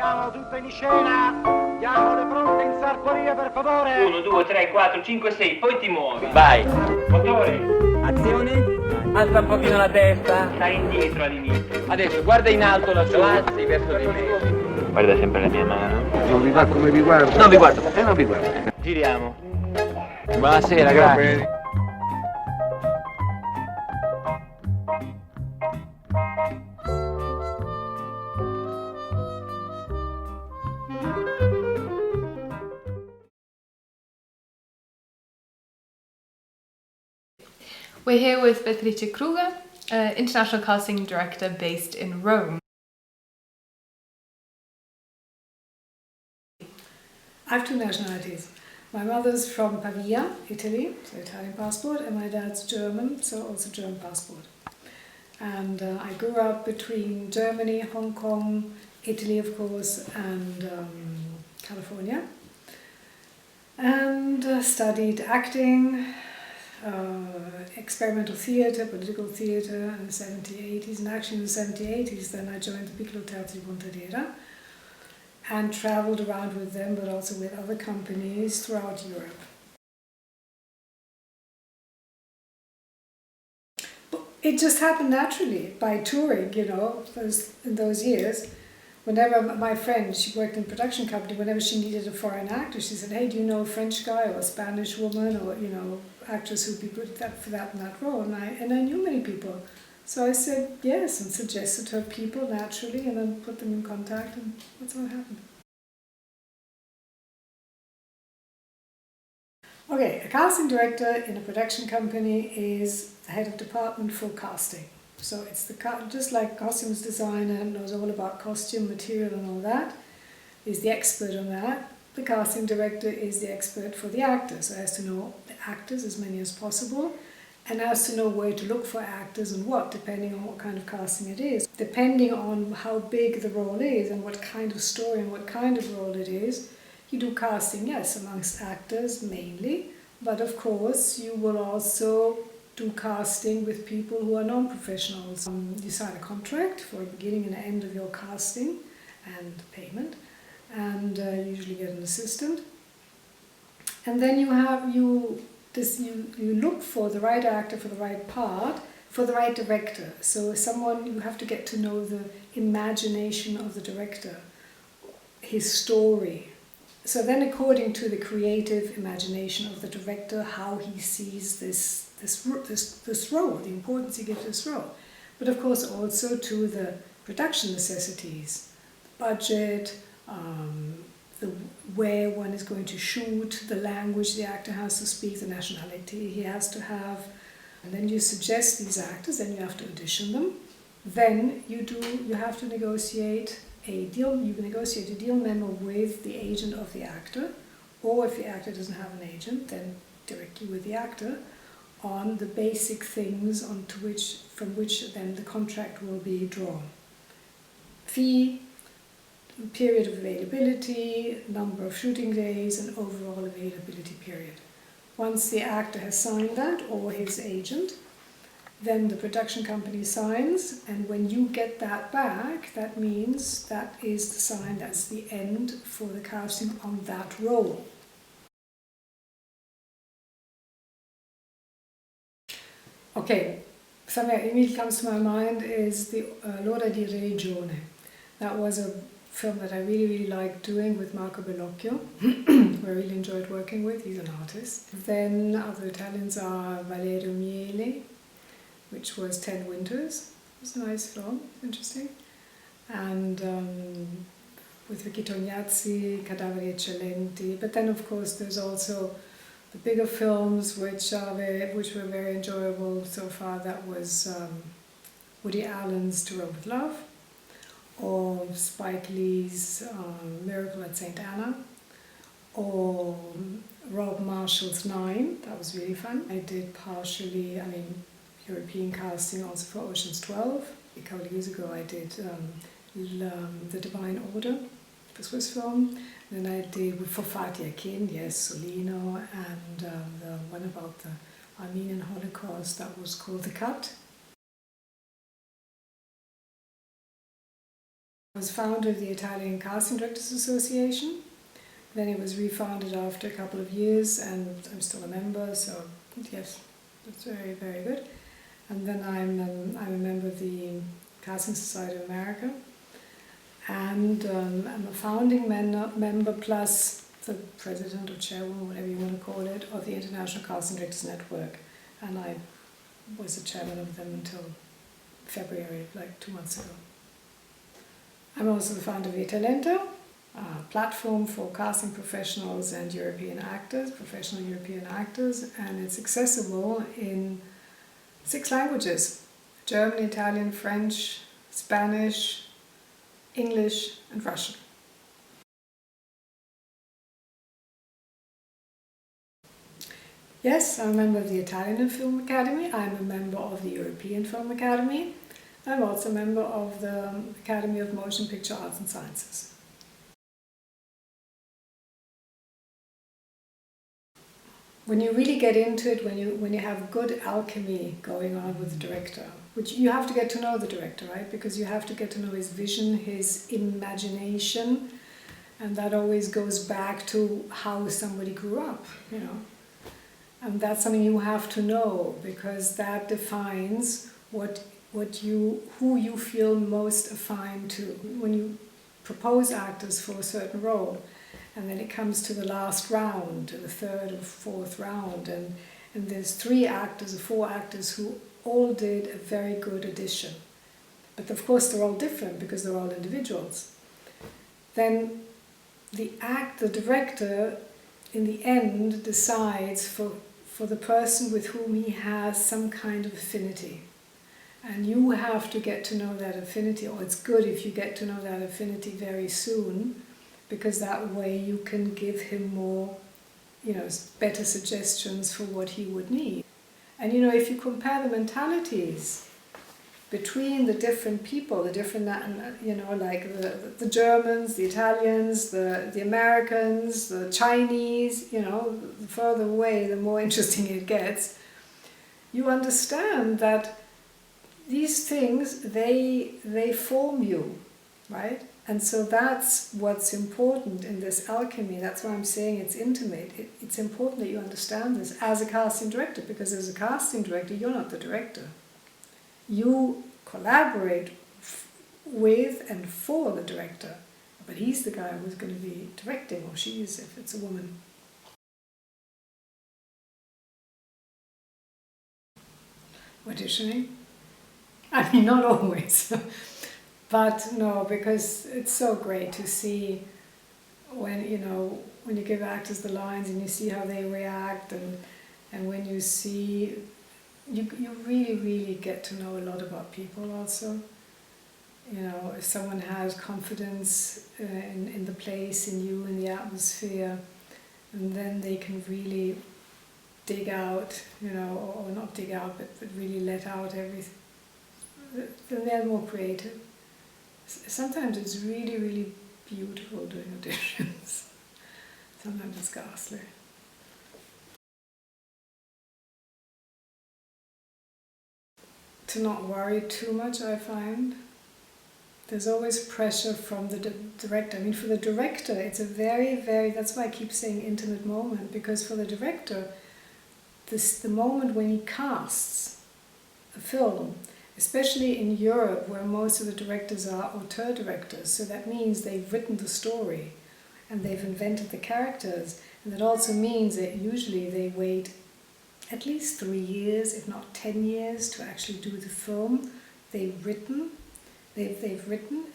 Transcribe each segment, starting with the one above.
Mettiamo tutto in scena. Diamo le pronte in sartoria, per favore. 1, 2, 3, 4, 5, 6, poi ti muovi. Vai. Motore. Azione. Alza un pochino la testa. Stai indietro all'inizio. Adesso guarda in alto la sua, alzi verso di me. Guarda sempre la mia mano. Non vi va come vi guardo? Non vi guardo. Non vi guardo. Giriamo. Buonasera, grazie. We're here with Beatrice Kruger, international casting director based in Rome. I have two nationalities. My mother's from Pavia, Italy, so Italian passport, and my dad's German, so also German passport. And I grew up between Germany, Hong Kong, Italy of course, and California. And studied acting, experimental theatre, political theatre in the 70s, 80s, and actually in the 70s, 80s then I joined the Piccolo Teatro di Pontedera and travelled around with them, but also with other companies throughout Europe. But it just happened naturally by touring, you know, in those years. Whenever my friend, she worked in a production company, whenever she needed a foreign actor, she said, hey, do you know a French guy or a Spanish woman or, you know, actress who'd be good for that in that role? And I knew many people. So I said yes and suggested her people naturally and then put them in contact, and that's what happened. Okay, a casting director in a production company is the head of department for casting. So it's just like costumes designer knows all about costume, material and all that, is the expert on that. The casting director is the expert for the actors, so has to know the actors, as many as possible, and has to know where to look for actors and what, depending on what kind of casting it is. Depending on how big the role is and what kind of story and what kind of role it is, you do casting, yes, amongst actors mainly, but of course you will also do casting with people who are non-professionals. You sign a contract for the beginning and end of your casting and payment, and you usually get an assistant. And then you look for the right actor for the right part, for the right director. So you have to get to know the imagination of the director, his story. So then according to the creative imagination of the director, how he sees this role, the importance he gives this role. But of course also to the production necessities, the budget, where one is going to shoot, the language the actor has to speak, the nationality he has to have. And then you suggest these actors, then you have to audition them. Then you have to negotiate a deal, you negotiate a deal memo with the agent of the actor, or if the actor doesn't have an agent, then directly with the actor, on the basic things from which then the contract will be drawn. Fee, period of availability, number of shooting days, and overall availability period. Once the actor has signed that, or his agent, then the production company signs, and when you get that back, that means that is the sign, that's the end for the casting on that role. Okay, something that immediately comes to my mind is the L'ora di religione. That was a film that I really liked doing with Marco Bellocchio, who I really enjoyed working with. He's an artist. Then other Italians are Valerio Miele, which was 10 Winters. It was a nice film, interesting. And with Vicky Tognazzi, Cadaveri Eccellenti. But then of course there's also the bigger films which were very enjoyable so far. That was Woody Allen's To Rome with Love, or Spike Lee's Miracle at St. Anna, or Rob Marshall's 9. That was really fun. I did partially, European casting also for Ocean's 12. A couple of years ago I did The Divine Order, the Swiss film. Then I did for Fatih Akin, yes, Solino, and the one about the Armenian Holocaust, that was called The Cut. was founder of the Italian Casting Directors Association. Then it was refounded after a couple of years, and I'm still a member, so yes, that's very, very good. And then I'm a member of the Casting Society of America, and I'm a founding member plus the president or chairwoman, whatever you want to call it, of the International Casting Directors Network, and I was the chairman of them until February, like 2 months ago. I'm also the founder of Videolezione, a platform for casting professionals and European actors, professional European actors, and it's accessible in 6 languages: German, Italian, French, Spanish, English, and Russian. Yes, I'm a member of the Italian Film Academy, I'm a member of the European Film Academy, I'm also a member of the Academy of Motion Picture Arts and Sciences. When you really get into it, when you have good alchemy going on with the director, which you have to get to know the director, right? Because you have to get to know his vision, his imagination, and that always goes back to how somebody grew up, you know. And that's something you have to know, because that defines who you feel most affine to. When you propose actors for a certain role, and then it comes to the last round, the 3rd or 4th round, and there's 3 actors or 4 actors who all did a very good audition. But of course they're all different because they're all individuals. Then the director in the end decides for the person with whom he has some kind of affinity. And you have to get to know that affinity, or it's good if you get to know that affinity very soon, because that way you can give him more, better suggestions for what he would need. And if you compare the mentalities between the different people, the different, like the Germans, the Italians, the Americans, the Chinese, the further away, the more interesting it gets, you understand that these things, they form you, right? And so that's what's important in this alchemy. That's why I'm saying it's intimate. It's important that you understand this as a casting director, because as a casting director, you're not the director. You collaborate with and for the director, but he's the guy who's going to be directing, or she is if it's a woman. Auditioning? I mean, not always. But no, because it's so great to see when you give actors the lines and you see how they react, and when you see, you really, really get to know a lot about people also. If someone has confidence in the place, in you, in the atmosphere, and then they can really dig out, or not dig out, but really let out everything, then they're more creative. Sometimes it's really, really beautiful doing auditions. Sometimes it's ghastly. To not worry too much, I find. There's always pressure from the director. I mean, for the director, it's a very, very, that's why I keep saying intimate moment, because for the director, the moment when he casts a film, especially in Europe, where most of the directors are auteur directors, so that means they've written the story and they've invented the characters, and that also means that usually they wait at least 3 years, if not 10 years, to actually do the film. They've written,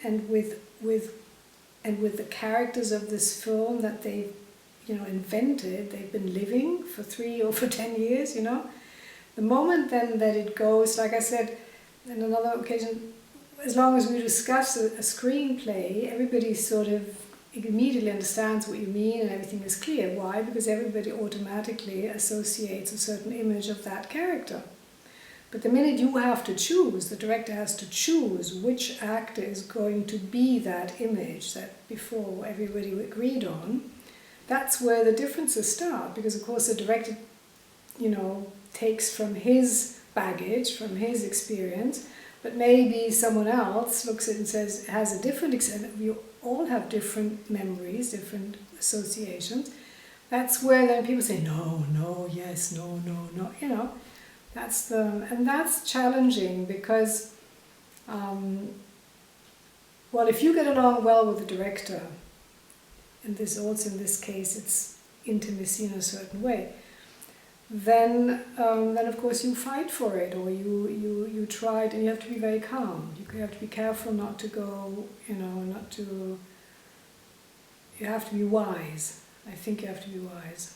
and with the characters of this film that they've invented, they've been living for 3 or for 10 years. The moment then that it goes, like I said, on another occasion, as long as we discuss a screenplay, everybody sort of immediately understands what you mean and everything is clear. Why? Because everybody automatically associates a certain image of that character. But the minute you have to choose, the director has to choose which actor is going to be that image that before everybody agreed on, that's where the differences start. Because of course the director, takes from his baggage, from his experience, But maybe someone else looks at it and says, has a different extent. We all have different memories, different associations. That's where then people say, no, no, yes, no, no, no, you know. And that's challenging because, well, if you get along well with the director, and this also in this case it's intimacy in a certain way, then of course you fight for it, or you try it, and you have to be very calm. You have to be careful not to go, you have to be wise. I think you have to be wise.